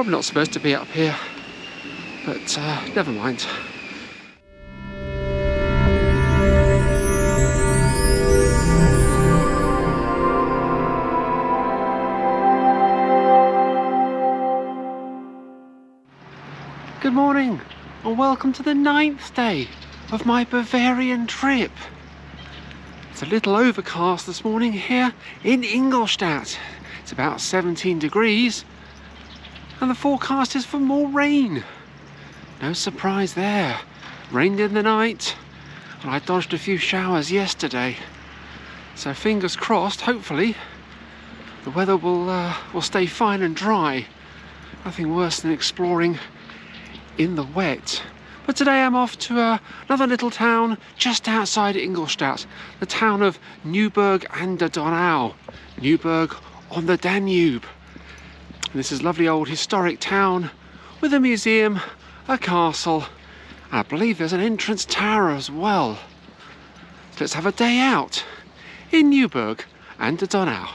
Probably not supposed to be up here, but never mind. Good morning and welcome to the 9th day of my Bavarian trip. It's a little overcast this morning here in Ingolstadt. It's about 17 degrees and the forecast is for more rain. No surprise there. Rained in the night and I dodged a few showers yesterday. So fingers crossed, hopefully the weather will stay fine and dry. Nothing worse than exploring in the wet. But today I'm off to another little town just outside Ingolstadt, the town of Neuburg an der Donau, Neuburg on the Danube. And this is a lovely old historic town with a museum, a castle, and I believe there's an entrance tower as well. So let's have a day out in Neuburg an der Donau.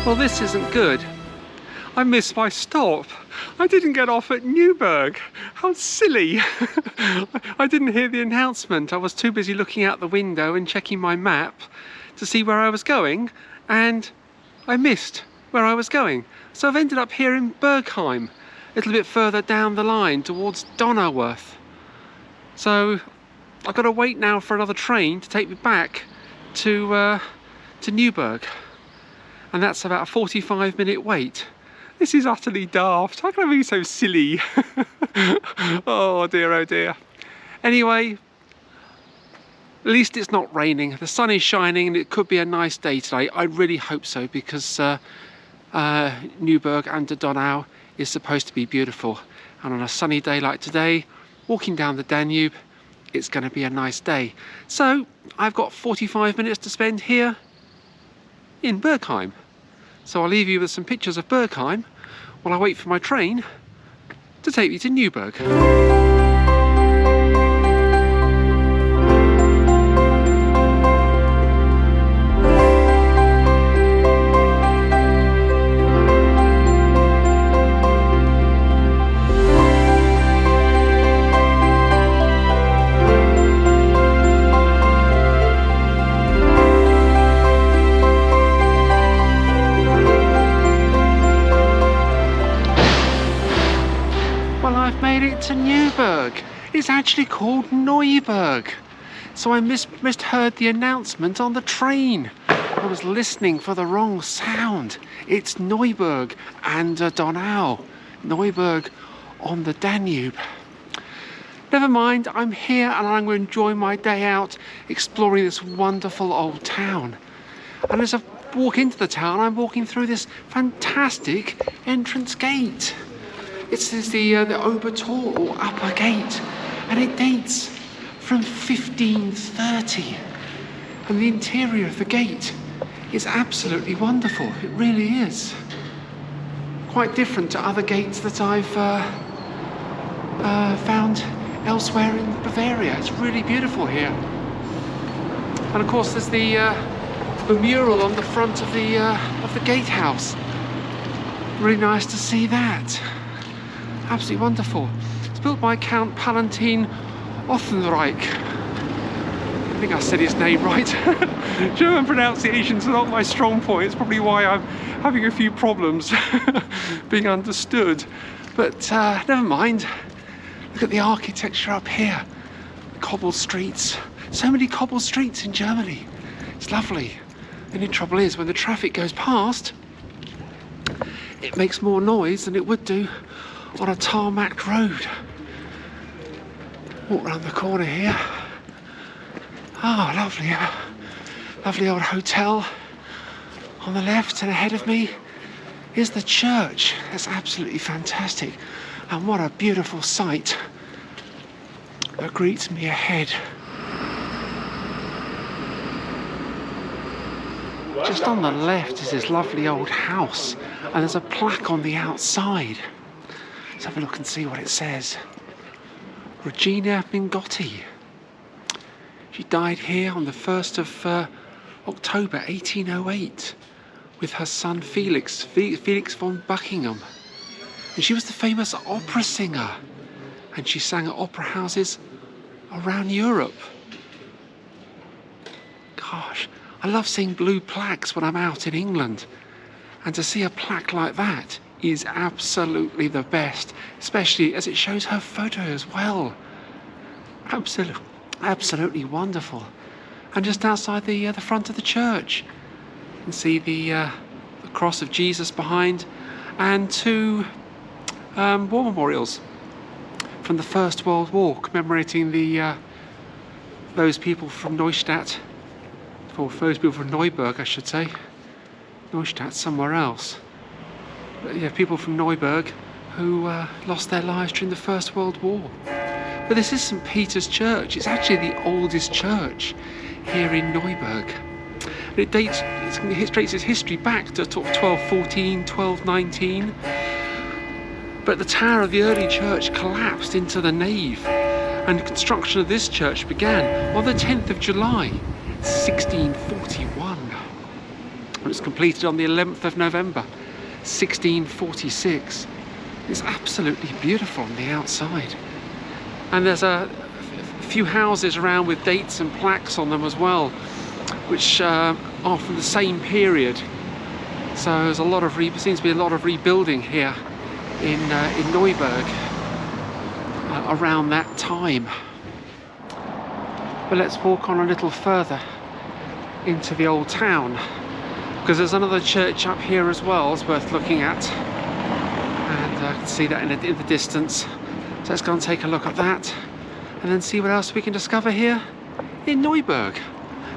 Well, this isn't good. I missed my stop. I didn't get off at Neuburg. How silly. I didn't hear the announcement. I was too busy looking out the window and checking my map to see where I was going, and I missed where I was going. So I've ended up here in Burghein, a little bit further down the line towards Donau. So I've got to wait now for another train to take me back to Neuburg. And that's about a 45-minute wait. This is utterly daft. How can I be so silly? Oh dear, oh dear. Anyway, at least it's not raining. The sun is shining and it could be a nice day today. I really hope so, because Neuburg an der Donau is supposed to be beautiful. And on a sunny day like today, walking down the Danube, it's going to be a nice day. So I've got 45 minutes to spend here in Burghein. So I'll leave you with some pictures of Burghein while I wait for my train to take me to Neuburg. To Neuburg. It's actually called Neuburg. So I misheard the announcement on the train. I was listening for the wrong sound. It's Neuburg an der Donau. Neuburg on the Danube. Never mind, I'm here and I'm going to enjoy my day out exploring this wonderful old town. And as I walk into the town, I'm walking through this fantastic entrance gate. It's the Obere or upper gate, and it dates from 1530. And the interior of the gate is absolutely wonderful. It really is. Quite different to other gates that I've found elsewhere in Bavaria. It's really beautiful here. And of course, there's the mural on the front of the gatehouse. Really nice to see that. Absolutely wonderful. It's built by Count Palatine Othenreich. I think I said his name right. German pronunciations are not my strong point. It's probably why I'm having a few problems being understood. But never mind. Look at the architecture up here. Cobbled streets. So many cobbled streets in Germany. It's lovely. The only trouble is when the traffic goes past, it makes more noise than it would do on a tarmac road. Walk round the corner here. Oh, lovely. Lovely old hotel on the left, and ahead of me is the church. That's absolutely fantastic. And what a beautiful sight. that greets me ahead. Just on the left is this lovely old house, and there's a plaque on the outside. Let's have a look and see what it says. Regina Mingotti. She died here on the 1st of October 1808 with her son Felix von Buckingham. And she was the famous opera singer, and she sang at opera houses around Europe. Gosh, I love seeing blue plaques when I'm out in England, and to see a plaque like that is absolutely the best, especially as it shows her photo as well. Absolutely wonderful. And just outside the front of the church, you can see the cross of Jesus behind, and two war memorials from the First World War, commemorating those people from Neustadt, or those people from Neuburg, I should say. Neustadt, somewhere else. But yeah, people from Neuburg who lost their lives during the First World War. But this is St. Peter's Church. It's actually the oldest church here in Neuburg. And it traces its history back to 1214, 1219. But the tower of the early church collapsed into the nave, and construction of this church began on the 10th of July, 1641. It was completed on the 11th of November, 1646. It's absolutely beautiful on the outside. And there's a few houses around with dates and plaques on them as well, which are from the same period. So there's seems to be a lot of rebuilding here in Neuburg around that time. But let's walk on a little further into the old town, because there's another church up here as well it's worth looking at, and I can see that in the distance. So let's go and take a look at that, and then see what else we can discover here in Neuburg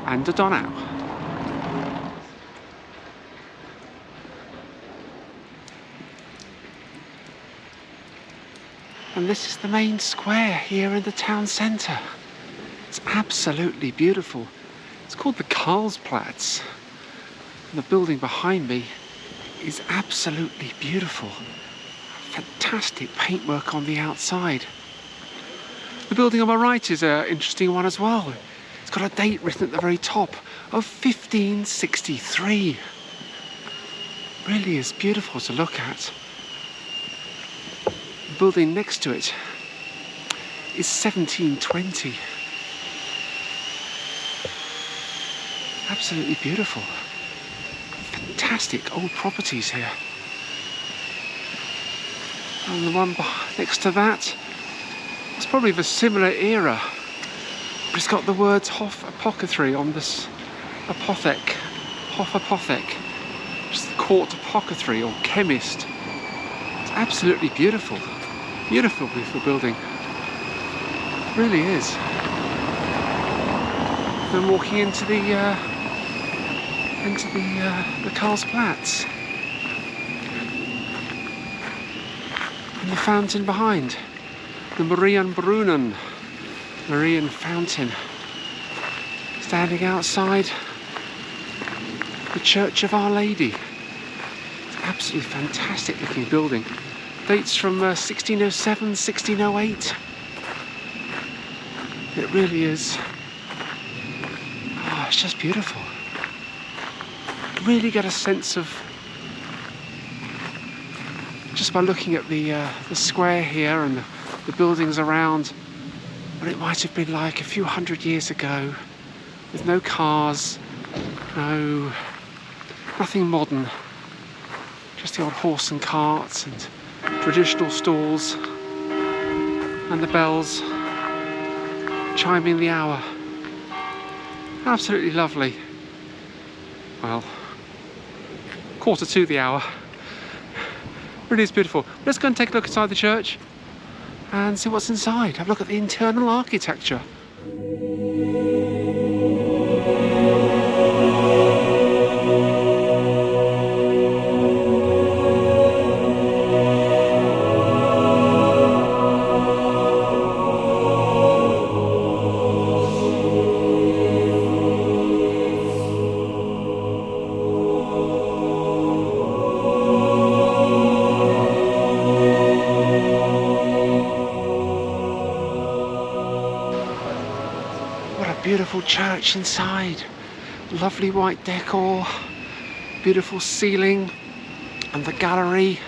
and the Donau. And this is the main square here in the town centre. It's absolutely beautiful. It's called the Karlsplatz. And the building behind me is absolutely beautiful. Fantastic paintwork on the outside. The building on my right is an interesting one as well. It's got a date written at the very top of 1563. Really is beautiful to look at. The building next to it is 1720. Absolutely beautiful. Fantastic old properties here. And the one next to that, it's probably of a similar era, but it's got the words Hof Apothecary on this. Hof Apothec, which is the court apothecary or chemist. It's absolutely beautiful. Beautiful building. It really is. Then walking into the Karlsplatz. And the fountain behind, the Marienbrunnen, Marian fountain, standing outside the Church of Our Lady. It's an absolutely fantastic looking building. Dates from 1607, 1608. It really is. Oh, it's just beautiful. You really get a sense of, just by looking at the square here and the buildings around, what it might have been like a few hundred years ago, with no cars, nothing modern, just the old horse and carts and traditional stalls and the bells chiming the hour. Absolutely lovely. Well, 1:45 the hour. Really is beautiful. Let's go and take a look inside the church and see what's inside. Have a look at the internal architecture. beautiful church inside. Lovely white decor, beautiful ceiling, and the gallery,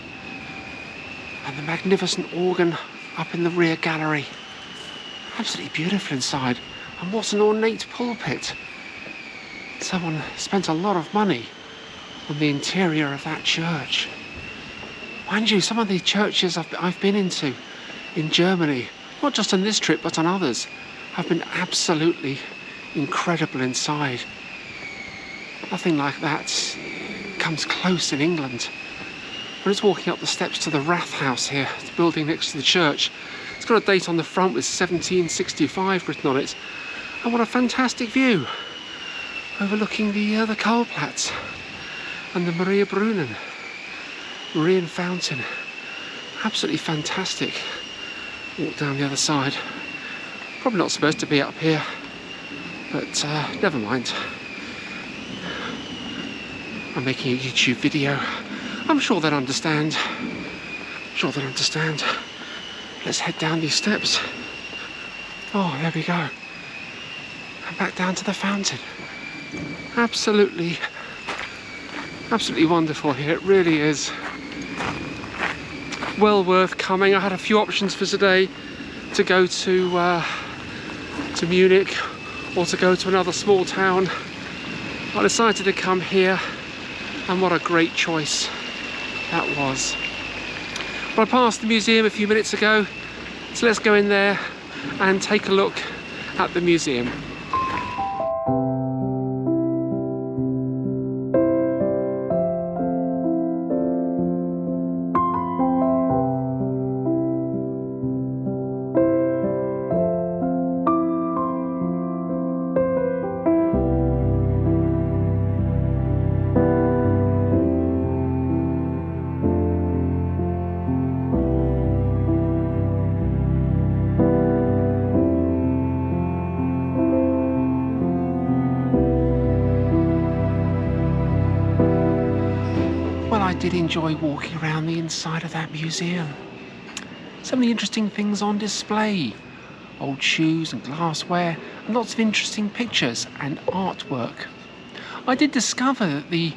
and the magnificent organ up in the rear gallery. Absolutely beautiful inside. And what an ornate pulpit. Someone spent a lot of money on the interior of that church. Mind you, some of the churches I've been into in Germany, not just on this trip but on others, have been absolutely incredible inside. Nothing like that comes close in England. I'm just walking up the steps to the Rathaus here, the building next to the church. It's got a date on the front with 1765 written on it. And what a fantastic view, overlooking the Karlsplatz and the Marian Fountain. Absolutely fantastic. Walk down the other side. Probably not supposed to be up here, but never mind. I'm making a YouTube video. I'm sure they'll understand. Let's head down these steps. Oh, there we go. And back down to the fountain. Absolutely wonderful here. It really is. Well worth coming. I had a few options for today to go to Munich or to go to another small town. I decided to come here, and what a great choice that was. But I passed the museum a few minutes ago, so let's go in there and take a look at the museum. I did enjoy walking around the inside of that museum. So many interesting things on display. Old shoes and glassware, and lots of interesting pictures and artwork. I did discover that the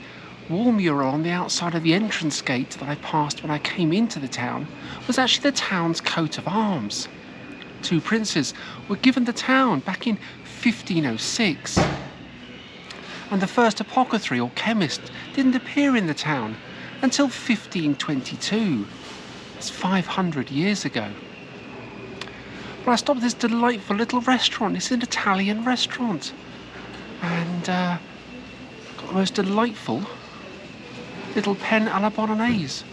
wall mural on the outside of the entrance gate that I passed when I came into the town was actually the town's coat of arms. 2 princes were given the town back in 1506. And the first apothecary or chemist didn't appear in the town until 1522. That's 500 years ago. But I stopped at this delightful little restaurant. It's an Italian restaurant. And got the most delightful little pen alla bolognese.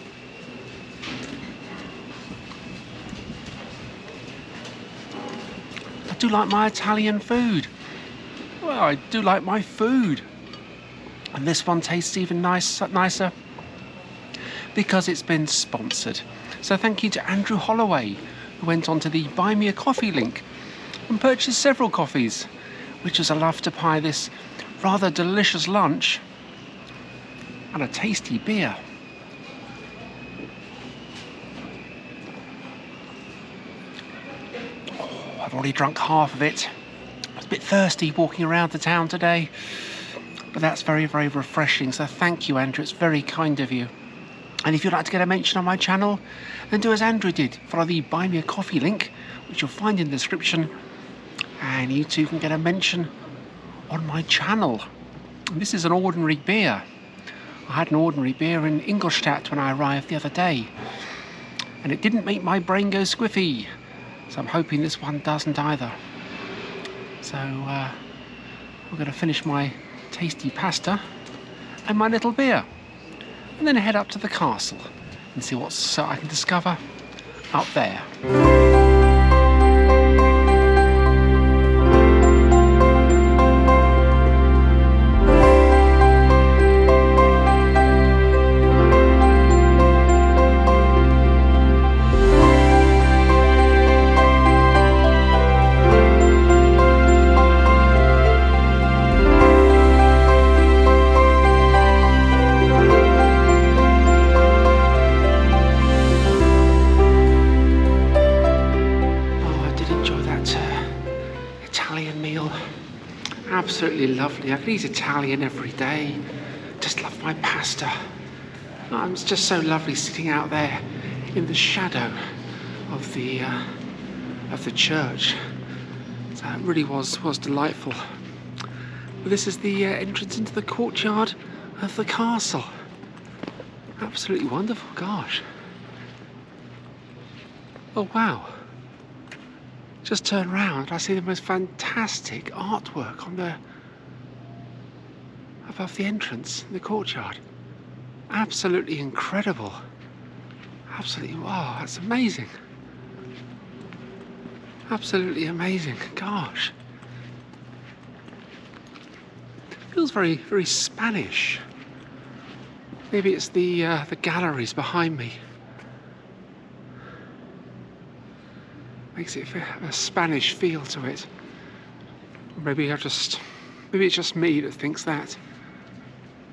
I do like my Italian food. Well, I do like my food. And this one tastes even nicer because it's been sponsored. So thank you to Andrew Holloway, who went onto the Buy Me a Coffee link and purchased several coffees, which was enough to buy this rather delicious lunch and a tasty beer. Oh, I've already drunk half of it. I was a bit thirsty walking around the town today, but that's very, very refreshing. So thank you, Andrew. It's very kind of you. And if you'd like to get a mention on my channel, then do as Andrew did. Follow the Buy Me a Coffee link, which you'll find in the description, and you too can get a mention on my channel. And this is an ordinary beer. I had an ordinary beer in Ingolstadt when I arrived the other day, and it didn't make my brain go squiffy. So I'm hoping this one doesn't either. So we're going to finish my tasty pasta and my little beer, and then head up to the castle and see what I can discover up there. Absolutely lovely. I could eat Italian every day. Just love my pasta. It's just so lovely sitting out there in the shadow of the church. So it really was delightful. But this is the entrance into the courtyard of the castle. Absolutely wonderful, gosh. Oh wow. Just turn round, I see the most fantastic artwork above the entrance in the courtyard. Absolutely incredible. Absolutely, wow, that's amazing. Absolutely amazing, gosh. Feels very, very Spanish. Maybe it's the galleries behind me. Makes it have a Spanish feel to it. Maybe it's just me that thinks that.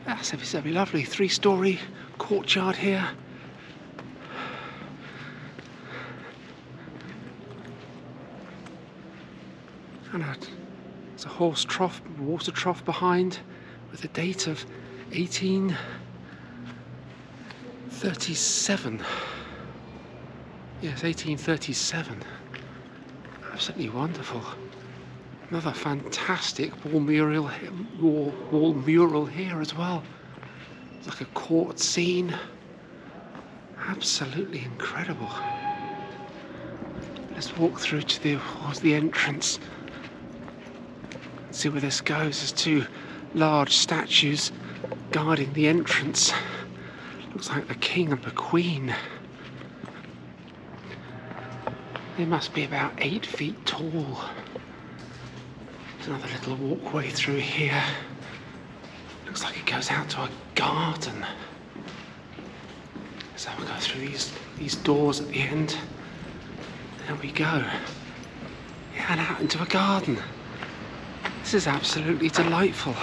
That's absolutely lovely. 3-story courtyard here. And there's a horse trough, water trough behind, with a date of 1837. Yes, 1837. Absolutely wonderful. Another fantastic wall mural here as well. It's like a court scene. Absolutely incredible. Let's walk through towards the entrance. See where this goes. There's 2 large statues guarding the entrance. Looks like the king and the queen. They must be about 8 feet tall. There's another little walkway through here. Looks like it goes out to a garden. So we'll go through these doors at the end. There we go. Yeah, and out into a garden. This is absolutely delightful.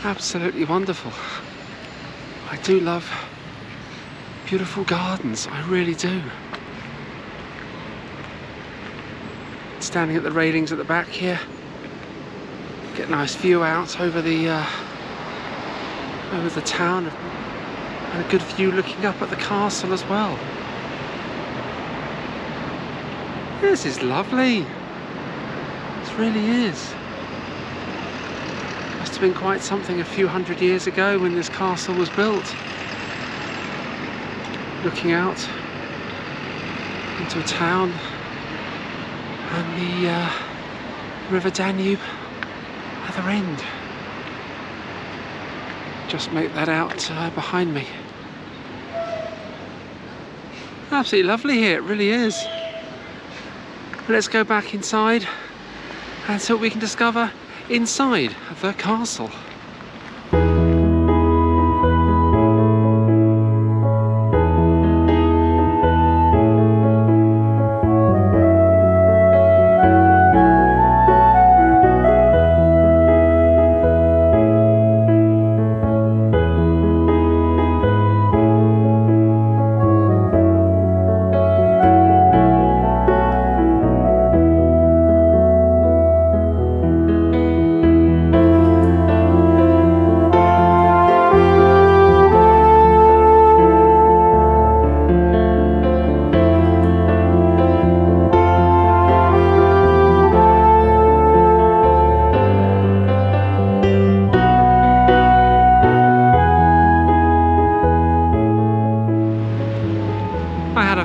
Absolutely wonderful. I do love beautiful gardens, I really do. Standing at the railings at the back here, get a nice view out over the town, and a good view looking up at the castle as well. This is lovely. This really is. Must have been quite something a few hundred years ago when this castle was built. Looking out into a town and the River Danube other end. Just make that out behind me. Absolutely lovely here, it really is. But let's go back inside and see what we can discover inside the castle.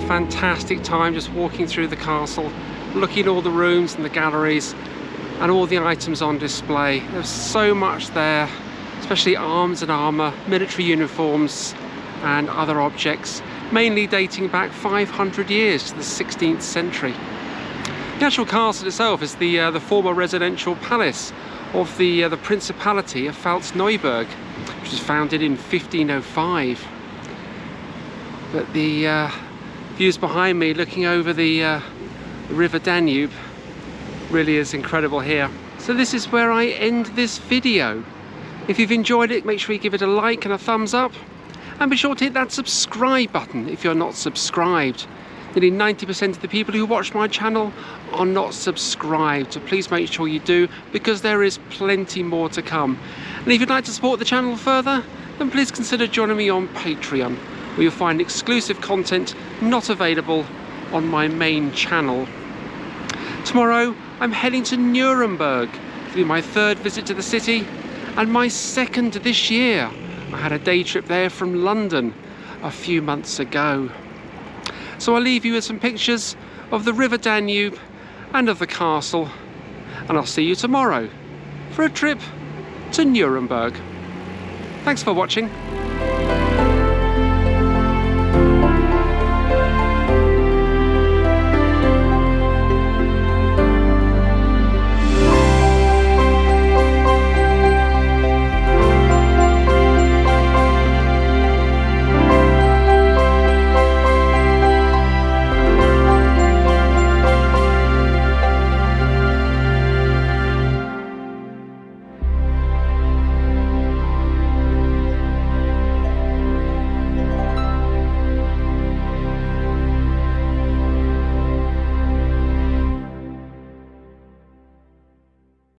Fantastic time just walking through the castle, looking at all the rooms and the galleries and all the items on display. There's so much there, especially arms and armour, military uniforms and other objects, mainly dating back 500 years to the 16th century. The actual castle itself is the former residential palace of the Principality of Neuburg, which was founded in 1505. But the views behind me looking over the River Danube really is incredible here. So this is where I end this video. If you've enjoyed it, make sure you give it a like and a thumbs up, and be sure to hit that subscribe button if you're not subscribed. Nearly 90% of the people who watch my channel are not subscribed, so please make sure you do, because there is plenty more to come. And if you'd like to support the channel further, then please consider joining me on Patreon, where you'll find exclusive content not available on my main channel. Tomorrow I'm heading to Nuremberg to do my 3rd visit to the city and my 2nd this year. I had a day trip there from London a few months ago. So I'll leave you with some pictures of the River Danube and of the castle, and I'll see you tomorrow for a trip to Nuremberg. Thanks for watching.